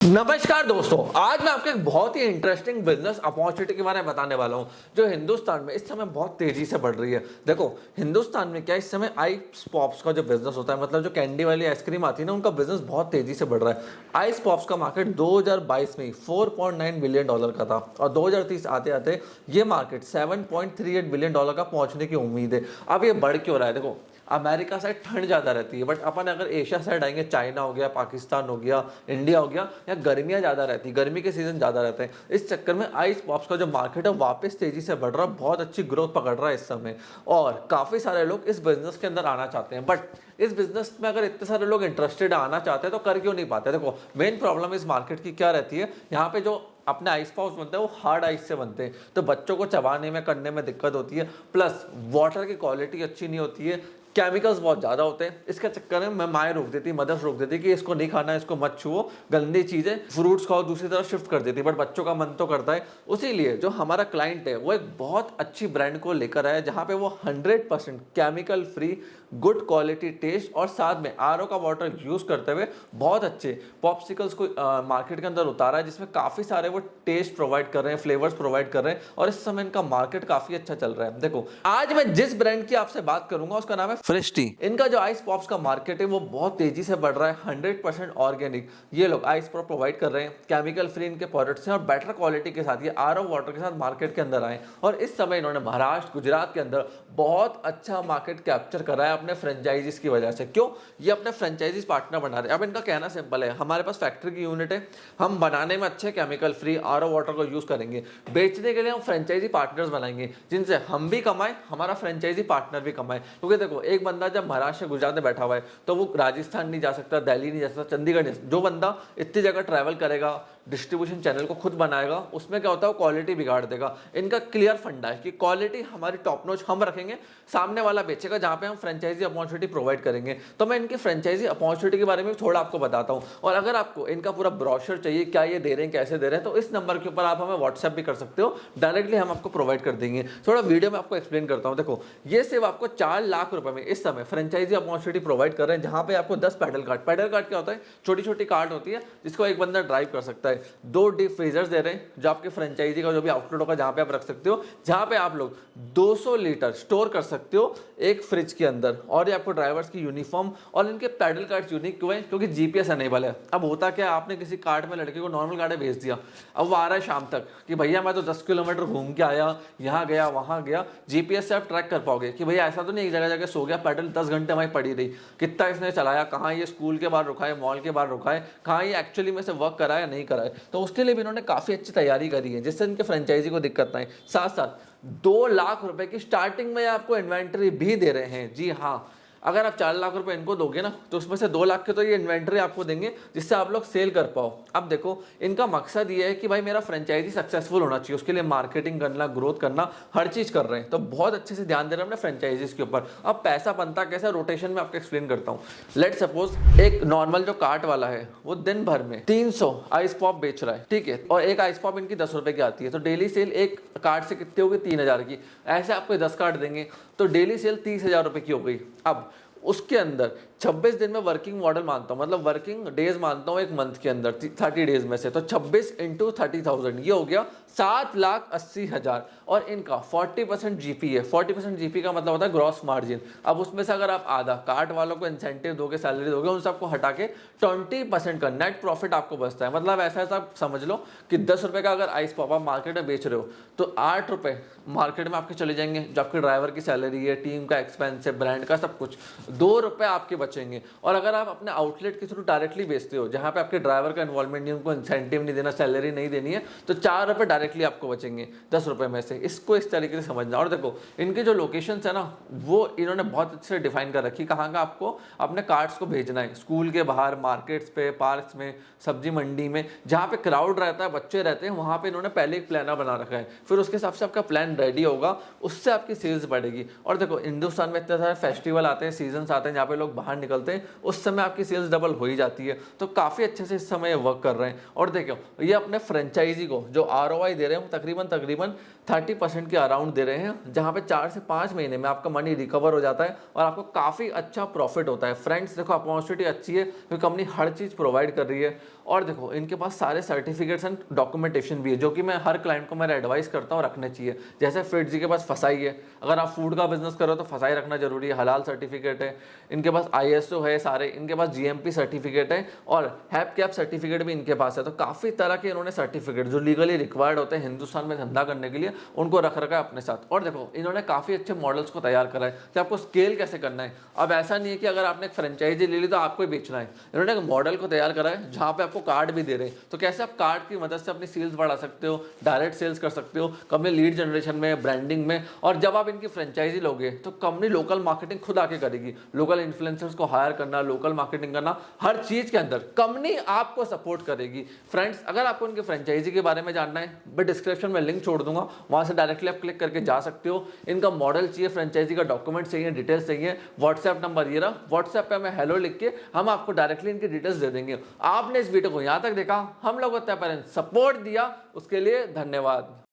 नमस्कार दोस्तों, आज मैं आपको एक बहुत ही इंटरेस्टिंग बिजनेस अपॉर्चुनिटी के बारे में बताने वाला हूं जो हिंदुस्तान में इस समय बहुत तेजी से बढ़ रही है। देखो, हिंदुस्तान में क्या इस समय आइस पॉप्स का जो बिजनेस होता है, मतलब जो कैंडी वाली आइसक्रीम आती है ना, उनका बिजनेस बहुत तेजी से बढ़ रहा है। आइस पॉप्स का मार्केट 2022 में ही $4.9 बिलियन का था और 2030 आते आते ये मार्केट $7.38 बिलियन का पहुंचने की उम्मीद है। अब ये बढ़ क्यों रहा है? देखो, अमेरिका साइड ठंड ज़्यादा रहती है, बट अपन अगर एशिया साइड आएंगे, चाइना हो गया, पाकिस्तान हो गया, इंडिया हो गया, या गर्मियाँ ज़्यादा रहती है, गर्मी के सीजन ज़्यादा रहते हैं। इस चक्कर में आइस पॉप्स का जो मार्केट है वापस तेज़ी से बढ़ रहा है, बहुत अच्छी ग्रोथ पकड़ रहा है इस समय। और काफ़ी सारे लोग इस बिजनेस के अंदर आना चाहते हैं, बट इस बिजनेस में अगर इतने सारे लोग इंटरेस्टेड आना चाहते हैं तो कर क्यों नहीं पाते? देखो, मेन प्रॉब्लम इस मार्केट की क्या रहती है, यहाँ पे जो अपने आइस पॉप्स बनते हैं वो हार्ड आइस से बनते हैं, तो बच्चों को चबाने में करने में दिक्कत होती है। प्लस वाटर की क्वालिटी अच्छी नहीं होती है, केमिकल्स बहुत ज़्यादा होते हैं। इसके चक्कर में माएँ रोक देती, मदर्स रोक देती कि इसको नहीं खाना है, इसको मत छुओ, गंदी चीज़ें, फ्रूट्स खाओ, दूसरी तरफ शिफ्ट कर देती, बट बच्चों का मन तो करता है। उसीलिए जो हमारा क्लाइंट है वो एक बहुत अच्छी ब्रांड को लेकर आया जहाँ पे वो 100% chemical free, good quality taste और साथ में आरओ का वाटर यूज़ करते हुए बहुत अच्छे पॉप्सिकल्स को मार्केट के अंदर उतारा है, जिसमें काफ़ी सारे वो टेस्ट प्रोवाइड कर रहे हैं, फ्लेवर्स प्रोवाइड कर रहे हैं, और इस समय इनका मार्केट काफ़ी अच्छा चल रहा है। देखो, आज मैं जिस ब्रांड की आपसे बात करूंगा उसका नाम है फ्रेश टी। इनका जो आइस पॉप्स का मार्केट है वो बहुत तेजी से बढ़ रहा है, 100% ऑर्गेनिक। ये लोग आइस पॉप प्रोवाइड कर रहे हैं, केमिकल फ्री इनके प्रोडक्ट्स हैं और बेटर क्वालिटी के साथ ये आरओ वाटर के साथ मार्केट के अंदर आए। और इस समय इन्होंने महाराष्ट्र, गुजरात के अंदर बहुत अच्छा मार्केट कैप्चर करा है अपने फ्रेंचाइजीज की वजह से। क्यों? ये अपने फ्रेंचाइजीज पार्टनर बना रहे हैं। अब इनका कहना सिंपल है, हमारे पास फैक्ट्री की यूनिट है, हम बनाने में अच्छे केमिकल फ्री आरओ वाटर को यूज करेंगे, बेचने के लिए हम फ्रेंचाइजी पार्टनर्स बनाएंगे जिनसे हम भी कमाएं, हमारा फ्रेंचाइजी पार्टनर भी कमाए। क्योंकि देखो, एक बंदा जब महाराष्ट्र गुजरात में बैठा हुआ है तो वो राजस्थान नहीं जा सकता, दिल्ली नहीं जा सकता, चंडीगढ़ नहीं। जो बंदा इतनी जगह ट्रैवल करेगा, डिस्ट्रीब्यूशन चैनल को खुद बनाएगा, उसमें क्या होता है, वो क्वालिटी बिगाड़ देगा। इनका क्लियर फंडा है कि क्वालिटी हमारी टॉप नॉच हम रखेंगे, सामने वाला बेचेगा जहां पे हम फ्रेंचाइजी अपॉर्चुनिटी प्रोवाइड करेंगे। तो मैं इनकी फ्रेंचाइजी अपॉर्चुनिटी के बारे में थोड़ा आपको बताता हूं, और अगर आपको इनका पूरा ब्रोशर चाहिए, क्या ये दे रहे हैं, कैसे दे रहे हैं, तो इस नंबर के ऊपर आप हमें व्हाट्सएप भी कर सकते हो, डायरेक्टली हम आपको प्रोवाइड कर देंगे। थोड़ा वीडियो में आपको एक्सप्लेन करता हूँ। देखो, ये सिर्फ आपको 4 लाख रुपए में इस समय फ्रेंचाइजी अपॉर्चुनिटी प्रोवाइड कर रहे हैं, जहां पे आपको 10 पैडल कार्ड क्या होता है, छोटी छोटी कार्ड होती है जिसको एक बंदा ड्राइव कर सकता है। 2 डीप फ्रीजर्स दे रहे हैं जो आपके फ्रेंचाइजी का जो भी आउटलेट होगा जहां पे आप रख सकते हो, जहां पे आप लोग 200 लीटर स्टोर कर सकते हो एक फ्रिज के अंदर। और ये आपको ड्राइवर्स की यूनिफॉर्म, और इनके पैडल कार्ड यूनिक क्यों है? क्योंकि जीपीएस एनेबल है। अब होता क्या, आपने किसी कार्ड में लड़के को नॉर्मल गाड़ी भेज दिया, अब वो आ रहा है शाम तक कि भैया मैं तो 10 किलोमीटर घूम के आया, यहाँ गया वहाँ गया, जीपीएस से आप ट्रैक कर पाओगे कि भैया ऐसा तो नहीं एक जगह जगह सो गया, पैडल 10 घंटे हमारी पड़ी रही, कितना इसने चलाया, कहाँ ये स्कूल के बाहर रुका है, मॉल के बाहर रुका है, कहाँ ये एक्चुअली में से वर्क करा है या नहीं करा है। तो उसके लिए भी इन्होंने काफ़ी अच्छी तैयारी करी है जिससे इनके फ्रेंचाइजी को दिक्कत ना आए। साथ साथ 2 लाख रुपए की स्टार्टिंग में आपको इन्वेंट्री भी दे रहे हैं। जी हाँ, अगर आप 4 लाख रुपए इनको दोगे ना, तो उसमें से 2 लाख के तो ये इन्वेंट्री आपको देंगे जिससे आप लोग सेल कर पाओ। अब देखो, इनका मकसद ये है कि भाई मेरा फ्रेंचाइजी सक्सेसफुल होना चाहिए, उसके लिए मार्केटिंग करना, ग्रोथ करना, हर चीज़ कर रहे हैं, तो बहुत अच्छे से ध्यान दे रहे हैं अपने फ्रेंचाइजीज के ऊपर। अब पैसा बनता कैसे, रोटेशन में आपको एक्सप्लेन करता हूँ। लेट सपोज एक नॉर्मल जो कार्ट वाला है वो दिन भर में 300 आइस पॉप बेच रहा है, ठीक है, और एक आइस पॉप इनकी 10 रुपए की आती है, तो डेली सेल एक कार्ड से कितनी होगी, 3000 की। ऐसे आपको 10 कार्ड देंगे तो डेली सेल 30,000 रुपए की हो गई। अब उसके अंदर 26 दिन में वर्किंग मॉडल मानता हूँ, मतलब वर्किंग डेज मानता हूँ एक मंथ के अंदर 30 डेज में से, तो 26 इंटू 30,000 ये हो गया 7,80,000। और इनका 40% जीपी है। 40% जीपी का मतलब होता है ग्रॉस मार्जिन। अब उसमें से अगर आप आधा कार्ट वालों को इंसेंटिव दोगे, सैलरी दोगे, उन सबको हटा के 20% का नेट प्रॉफिट आपको बचता है। मतलब ऐसा ऐसा समझ लो कि 10 रुपए का अगर आइस पॉप आप मार्केट में बेच रहे हो तो 8 रुपए मार्केट में आपके चले जाएंगे, जो आपके ड्राइवर की सैलरी है, टीम का एक्सपेंस है, ब्रांड का सब कुछ, 2 रुपए आपके बचेंगे। और अगर आप अपने आउटलेट के थ्रू डायरेक्टली बेचते हो, जहां पे आपके ड्राइवर का इन्वॉल्वमेंट नहीं, उनको इंसेंटिव नहीं देना, सैलरी नहीं देनी है, तो 4 रुपए डायरेक्टली आपको बचेंगे 10 रुपए में से। इसको इस तरीके से समझना। और देखो, इनके जो लोकेशंस है ना, वो इन्होंने बहुत अच्छे से डिफाइन कर रखी, कहाँ का आपको अपने कार्ड्स को भेजना है। स्कूल के बाहर, मार्केट्स पे, पार्क्स में, सब्जी मंडी में, जहाँ पे क्राउड रहता है, बच्चे रहते हैं, वहाँ पे इन्होंने पहले एक प्लान बना रखा है। फिर उसके हिसाब से आपका प्लान रेडी होगा, उससे आपकी सेल्स बढ़ेगी। और देखो, हिंदुस्तान में इतने सारे फेस्टिवल आते हैं, सीजन्स आते हैं, जहाँ पे लोग बाहर निकलते हैं, उस समय आपकी सेल्स डबल हो ही जाती है। तो काफ़ी अच्छे से इस समय वर्क कर रहे हैं। और देखो, ये अपने फ्रेंचाइजी को जो ROI ROI दे रहे हैं तकरीबन 30% के अराउंड दे रहे हैं, जहां पे 4 से 5 महीने में आपका मनी रिकवर हो जाता है और आपको काफ़ी अच्छा प्रॉफिट होता है। फ्रेंड्स देखो, अपॉर्चुनिटी अच्छी है क्योंकि कंपनी हर चीज़ प्रोवाइड कर रही है। और देखो, इनके पास सारे सर्टिफिकेट्स एंड डॉक्यूमेंटेशन भी है, जो कि मैं हर क्लाइंट को मेरा एडवाइस करता हूँ रखने चाहिए। जैसे फिटजी के पास फसाई है, अगर आप फूड का बिजनेस करो तो फसाई रखना जरूरी है, हलाल सर्टिफिकेट है। इनके पास ISO है सारे, इनके पास GMP सर्टिफिकेट है और हैप कैप सर्टिफिकेट भी इनके पास है। तो काफ़ी तरह के इन्होंने सर्टिफिकेट जो लीगली रिक्वायर्ड होते हैं हिंदुस्तान में धंधा करने के लिए, उनको रख रखा है अपने साथ। और देखो, इन्होंने काफ़ी अच्छे मॉडल्स को तैयार करा है कि आपको स्केल कैसे करना है। अब ऐसा नहीं है कि अगर आपने एक फ्रेंचाइजी ले ली तो आपको ही बेचना है। इन्होंने एक मॉडल को तैयार करा है जहाँ पे आपको कार्ड भी दे रहे हैं, तो कैसे आप कार्ड की मदद से अपनी सेल्स बढ़ा सकते हो, डायरेक्ट सेल्स कर सकते हो, कंपनी लीड जनरेशन में, ब्रांडिंग में। और जब आप इनकी फ्रेंचाइजी लोगे तो कंपनी लोकल मार्केटिंग खुद आके करेगी, लोकल इन्फ्लुएंसर्स को हायर करना, लोकल मार्केटिंग करना, हर चीज के अंदर कंपनी आपको सपोर्ट करेगी। फ्रेंड्स, अगर आपको इनकी फ्रेंचाइजी के बारे में जानना है, मैं डिस्क्रिप्शन में लिंक छोड़ दूंगा, वहां से डायरेक्टली आप क्लिक करके जा सकते हो। इनका मॉडल चाहिए, फ्रेंचाइजी का डॉक्यूमेंट चाहिए, डिटेल्स चाहिए, व्हाट्सएप नंबर ये रहा, व्हाट्सएप पे हमें हेलो लिख के हम आपको डायरेक्टली इनकी डिटेल्स दे देंगे। आपने इस वीडियो को यहाँ तक देखा, हम लोग सपोर्ट दिया, उसके लिए धन्यवाद।